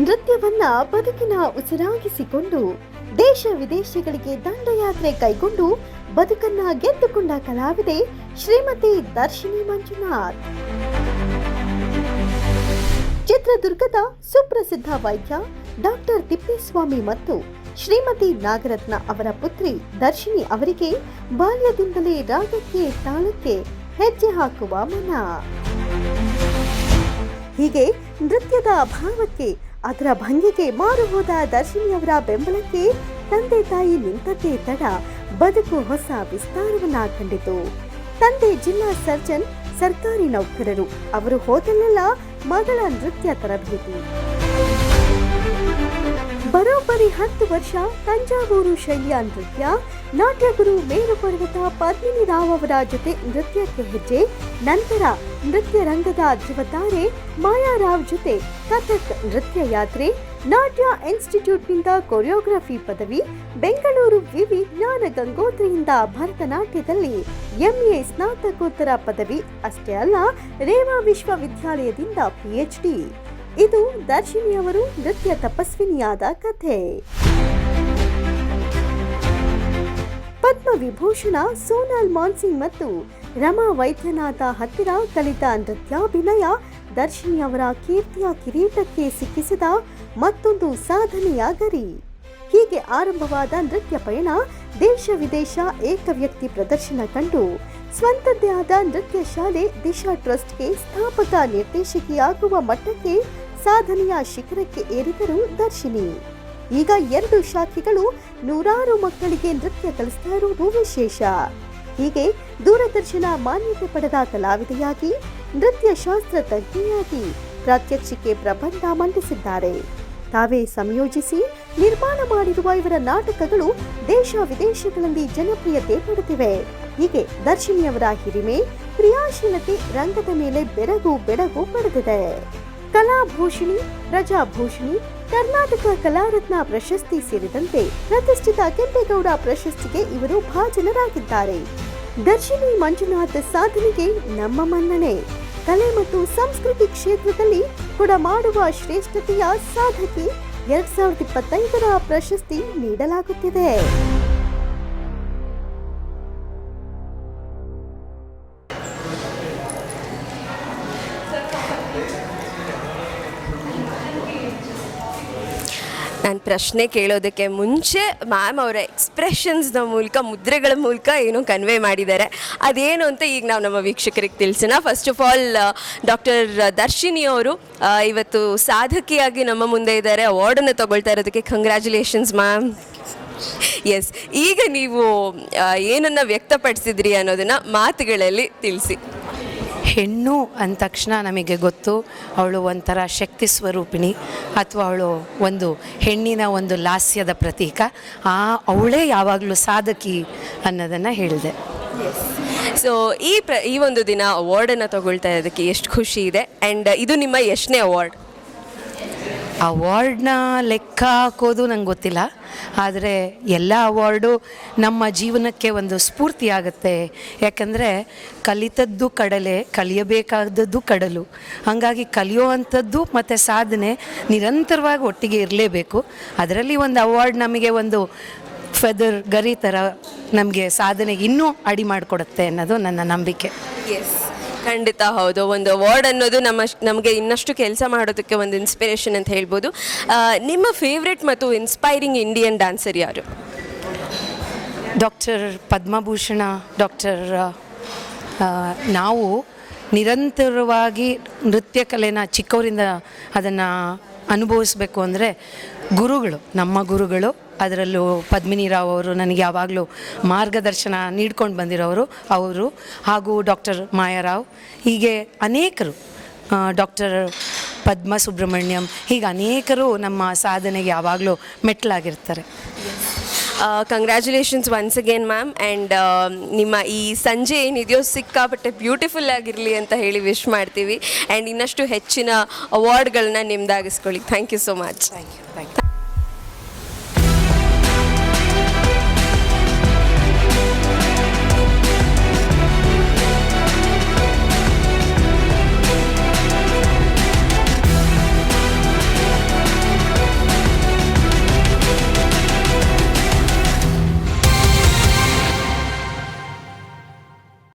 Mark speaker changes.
Speaker 1: ನೃತ್ಯವನ್ನ ಬದುಕಿನ ಉಸಿರಾಗಿಸಿಕೊಂಡು ದೇಶ ವಿದೇಶಗಳಿಗೆ ದಂಡಯಾತ್ರೆ ಕೈಗೊಂಡು ಬದುಕನ್ನ ಗೆದ್ದುಕೊಂಡ ಕಲಾವಿದೆ ಶ್ರೀಮತಿ ದರ್ಶಿನಿ ಮಂಜುನಾಥ್. ಚಿತ್ರದುರ್ಗದ ಸುಪ್ರಸಿದ್ಧ ವೈದ್ಯ ಡಾಕ್ಟರ್ ತಿಪ್ಪೇಸ್ವಾಮಿ ಮತ್ತು ಶ್ರೀಮತಿ ನಾಗರತ್ನ ಅವರ ಪುತ್ರಿ ದರ್ಶಿನಿ ಅವರಿಗೆ ಬಾಲ್ಯದಿಂದಲೇ ರಾಗಕ್ಕೆ ತಾಳಕ್ಕೆ ಹೆಜ್ಜೆ ಹಾಕುವ ಮನ. ಹೀಗೆ ನೃತ್ಯದ ಭಾವಕ್ಕೆ ಅದರ ಭಂಗಿಗೆ ಮಾರು ಹೋದ ದರ್ಶಿನಿಯವರ ಬೆಂಬಲಕ್ಕೆ ತಂದೆ ತಾಯಿ ನಿಂತದ್ದೇ ತಡ ಬದುಕು ಹೊಸ ವಿಸ್ತಾರವನ್ನ ಕಂಡಿತು. ತಂದೆ ಜಿಲ್ಲಾ ಸರ್ಜನ್, ಸರ್ಕಾರಿ ನೌಕರರು. ಅವರು ಹೋದಲ್ಲೆಲ್ಲ ಮಗಳ ನೃತ್ಯ ತರಬೇತಿ. ಬರೋಬ್ಬರಿ 10 ವರ್ಷ ತಂಜಾವೂರು ಶೈಲಿಯ ನೃತ್ಯ, ನಾಟ್ಯಗುರು ಮೇರು ಪರ್ವತ ಪದ್ಮಿನಿ ರಾವ್ ಅವರ ಜೊತೆ ನೃತ್ಯಕ್ಕೆ ಹೆಜ್ಜೆ. ನಂತರ ನೃತ್ಯ ರಂಗದ ಧ್ರುವತಾರೆ ಮಾಯಾರಾವ್ ಜೊತೆ ಕಥಕ್ ನೃತ್ಯ ಯಾತ್ರೆ, ನಾಟ್ಯ ಇನ್ಸ್ಟಿಟ್ಯೂಟ್ನಿಂದ ಕೊರಿಯೋಗ್ರಫಿ ಪದವಿ, ಬೆಂಗಳೂರು ವಿವಿ ಜ್ಞಾನ ಗಂಗೋತ್ರಿಯಿಂದ ಭರತನಾಟ್ಯದಲ್ಲಿ ಎಂಎ ಸ್ನಾತಕೋತ್ತರ ಪದವಿ. ಅಷ್ಟೇ ಅಲ್ಲ, ರೇವಾ ವಿಶ್ವವಿದ್ಯಾಲಯದಿಂದ PhD. ಇದು ದರ್ಶಿನಿಯವರು ನೃತ್ಯ ತಪಸ್ವಿನಿಯಾದ ಕಥೆ. ಪದ್ಮವಿಭೂಷಣ ಸೋನಾಲ್ ಮಾನ್ಸಿಂಗ್ ಮತ್ತು ರಮಾ ವೈದ್ಯನಾಥ ಹತ್ತಿರ ಕಲಿತ ನೃತ್ಯಾಭಿನಯ ದರ್ಶಿನಿಯವರ ಕೀರ್ತಿಯ ಕಿರೀಟಕ್ಕೆ ಸಿಕ್ಕಿಸಿದ ಮತ್ತೊಂದು ಸಾಧನೆಯ ಗರಿ. ಹೀಗೆ ಆರಂಭವಾದ ನೃತ್ಯ ಪಯಣ ದೇಶ ವಿದೇಶ ಏಕವ್ಯಕ್ತಿ ಪ್ರದರ್ಶನ ಕಂಡು ಸ್ವಂತದ್ದೇ ಆದ ನೃತ್ಯ ಶಾಲೆ ದಿಶಾ ಟ್ರಸ್ಟ್ಗೆ ಸ್ಥಾಪಕ ನಿರ್ದೇಶಕಿಯಾಗುವ ಮಟ್ಟಕ್ಕೆ ಸಾಧನೆಯ ಶಿಖರಕ್ಕೆ ಏರಿದರು ದರ್ಶಿನಿ. ಈಗ 2 ಶಾಖೆಗಳು ನೂರಾರು ಮಕ್ಕಳಿಗೆ ನೃತ್ಯ ಕಲಿಸ್ತಾ ಇರುವುದು ವಿಶೇಷ. ಹೀಗೆ ದೂರದರ್ಶನ ಮಾನ್ಯತೆ ಪಡೆದ ಕಲಾವಿದೆಯಾಗಿ, ನೃತ್ಯ ಶಾಸ್ತ್ರ ತಜ್ಞೆಯಾಗಿ ಪ್ರಾತ್ಯಕ್ಷಿಕೆ ಪ್ರಬಂಧ ಮಂಡಿಸಿದ್ದಾರೆ. ತಾವೇ ಸಂಯೋಜಿಸಿ ನಿರ್ಮಾಣ ಮಾಡಿರುವ ಇವರ ನಾಟಕಗಳು ದೇಶ ವಿದೇಶಗಳಲ್ಲಿ ಜನಪ್ರಿಯತೆ ಪಡೆದಿವೆ. ಹೀಗೆ ದರ್ಶಿನಿಯವರ ಹಿರಿಮೆ, ಕ್ರಿಯಾಶೀಲತೆ ರಂಗದ ಮೇಲೆ ಬೆರಗು ಪಡೆದಿದೆ. ಕಲಾಭೂಷಣಿ, ಪ್ರಜಾಭೂಷಣಿ, ಕರ್ನಾಟಕ ಕಲಾರತ್ನ ಪ್ರಶಸ್ತಿ ಸೇರಿದಂತೆ ಪ್ರತಿಷ್ಠಿತ ಕೆಂಪೇಗೌಡ ಪ್ರಶಸ್ತಿಗೆ ಇವರು ಭಾಜನರಾಗಿದ್ದಾರೆ. ದರ್ಶಿನಿ ಮಂಜುನಾಥ್ ಸಾಧನೆಗೆ ನಮ್ಮ ಮನ್ನಣೆ. ಕಲೆ ಮತ್ತು ಸಂಸ್ಕೃತಿ ಕ್ಷೇತ್ರದಲ್ಲಿ ಕೊಡಮಾಡುವ ಶ್ರೇಷ್ಠತೆಯ ಸಾಧಕಿ 2025ರ ಪ್ರಶಸ್ತಿ ನೀಡಲಾಗುತ್ತಿದೆ.
Speaker 2: ನಾನು ಪ್ರಶ್ನೆ ಕೇಳೋದಕ್ಕೆ ಮುಂಚೆ ಮ್ಯಾಮ್ ಅವರ ಎಕ್ಸ್ಪ್ರೆಷನ್ಸ್ನ ಮೂಲಕ, ಮುದ್ರೆಗಳ ಮೂಲಕ ಏನೋ ಕನ್ವೆ ಮಾಡಿದ್ದಾರೆ. ಅದೇನು ಅಂತ ಈಗ ನಾವು ನಮ್ಮ ವೀಕ್ಷಕರಿಗೆ ತಿಳಿಸೋಣ. First of all, doctor Darshini ಅವರು ಇವತ್ತು ಸಾಧಕಿಯಾಗಿ ನಮ್ಮ ಮುಂದೆ ಇದ್ದಾರೆ. ಅವಾರ್ಡನ್ನು ತಗೊಳ್ತಾ ಇರೋದಕ್ಕೆ ಕಂಗ್ರ್ಯಾಚುಲೇಷನ್ಸ್ ಮ್ಯಾಮ್. ಎಸ್, ಈಗ ನೀವು ಏನನ್ನು ವ್ಯಕ್ತಪಡಿಸಿದ್ರಿ ಅನ್ನೋದನ್ನು ಮಾತುಗಳಲ್ಲಿ ತಿಳಿಸಿ.
Speaker 3: ಹೆಣ್ಣು ಅಂದ ತಕ್ಷಣ ನಮಗೆ ಗೊತ್ತು, ಅವಳು ಒಂಥರ ಶಕ್ತಿ ಸ್ವರೂಪಿಣಿ ಅಥವಾ ಅವಳು ಒಂದು ಹೆಣ್ಣಿನ ಒಂದು ಲಾಸ್ಯದ ಪ್ರತೀಕ. ಅವಳೇ ಯಾವಾಗಲೂ ಸಾಧಕಿ ಅನ್ನೋದನ್ನು ಹೇಳಿದೆ.
Speaker 2: ಸೊ ಈ ಒಂದು ದಿನ ಅವಾರ್ಡನ್ನು ತಗೊಳ್ತಾ ಇರೋದಕ್ಕೆ ಎಷ್ಟು ಖುಷಿ ಇದೆ. ಆ್ಯಂಡ್ ಇದು ನಿಮ್ಮ ಎಷ್ಟನೇ ಅವಾರ್ಡ್?
Speaker 3: ಅವಾರ್ಡ್ನ ಲೆಕ್ಕ ಹಾಕೋದು ನಂಗೆ ಗೊತ್ತಿಲ್ಲ, ಆದರೆ ಎಲ್ಲ ಅವಾರ್ಡು ನಮ್ಮ ಜೀವನಕ್ಕೆ ಒಂದು ಸ್ಫೂರ್ತಿ ಆಗುತ್ತೆ. ಯಾಕಂದರೆ ಕಲಿತದ್ದು ಕಡಲೆ, ಕಲಿಯಬೇಕಾದದ್ದು ಕಡಲು. ಹಾಗಾಗಿ ಕಲಿಯುವಂಥದ್ದು ಮತ್ತು ಸಾಧನೆ ನಿರಂತರವಾಗಿ ಒಟ್ಟಿಗೆ ಇರಲೇಬೇಕು. ಅದರಲ್ಲಿ ಒಂದು ಅವಾರ್ಡ್ ನಮಗೆ ಒಂದು ಫೆದರ್, ಗರಿ ಥರ ನಮಗೆ ಸಾಧನೆಗೆ ಇನ್ನೂ ಅಡಿ ಮಾಡಿಕೊಡುತ್ತೆ ಅನ್ನೋದು ನನ್ನ ನಂಬಿಕೆ.
Speaker 2: ಎಸ್, ಖಂಡಿತ ಹೌದು. ಒಂದು ಅವಾರ್ಡ್ ಅನ್ನೋದು ನಮಗೆ ಇನ್ನಷ್ಟು ಕೆಲಸ ಮಾಡೋದಕ್ಕೆ ಒಂದು ಇನ್ಸ್ಪಿರೇಷನ್ ಅಂತ ಹೇಳ್ಬೋದು. ನಿಮ್ಮ ಫೇವ್ರೆಟ್ ಮತ್ತು ಇನ್ಸ್ಪೈರಿಂಗ್ ಇಂಡಿಯನ್ ಡ್ಯಾನ್ಸರ್ ಯಾರು?
Speaker 3: Doctor Padma Bhushan doctor. ನಾವು ನಿರಂತರವಾಗಿ ನೃತ್ಯ ಕಲೆನ ಚಿಕ್ಕವರಿಂದ ಅದನ್ನು ಅನುಭವಿಸ್ಬೇಕು ಅಂದರೆ ಗುರುಗಳು, ನಮ್ಮ ಗುರುಗಳು, ಅದರಲ್ಲೂ ಪದ್ಮಿನಿ ರಾವ್ ಅವರು ನನಗೆ ಯಾವಾಗಲೂ ಮಾರ್ಗದರ್ಶನ ನೀಡ್ಕೊಂಡು ಬಂದಿರೋರು ಅವರು, ಹಾಗೂ ಡಾಕ್ಟರ್ ಮಾಯಾರಾವ್, ಹೀಗೆ ಅನೇಕರು, ಡಾಕ್ಟರ್ ಪದ್ಮ ಸುಬ್ರಹ್ಮಣ್ಯಂ, ಹೀಗೆ ಅನೇಕರು ನಮ್ಮ ಸಾಧನೆಗೆ ಯಾವಾಗಲೂ ಮೆಟ್ಟಲಾಗಿರ್ತಾರೆ.
Speaker 2: Congratulations once again ma'am. And ನಿಮ್ಮ ಈ ಸಂಜೆ ಏನಿದೆಯೋ ಸಿಕ್ಕಾಪಟ್ಟೆ ಬ್ಯೂಟಿಫುಲ್ ಆಗಿರಲಿ ಅಂತ ಹೇಳಿ ವಿಶ್ ಮಾಡ್ತೀವಿ. ಆ್ಯಂಡ್ ಇನ್ನಷ್ಟು ಹೆಚ್ಚಿನ ಅವಾರ್ಡ್ಗಳನ್ನ ನಿಮ್ದಾಗಿಸ್ಕೊಳ್ಳಿ. Thank you so much.
Speaker 3: Thank you.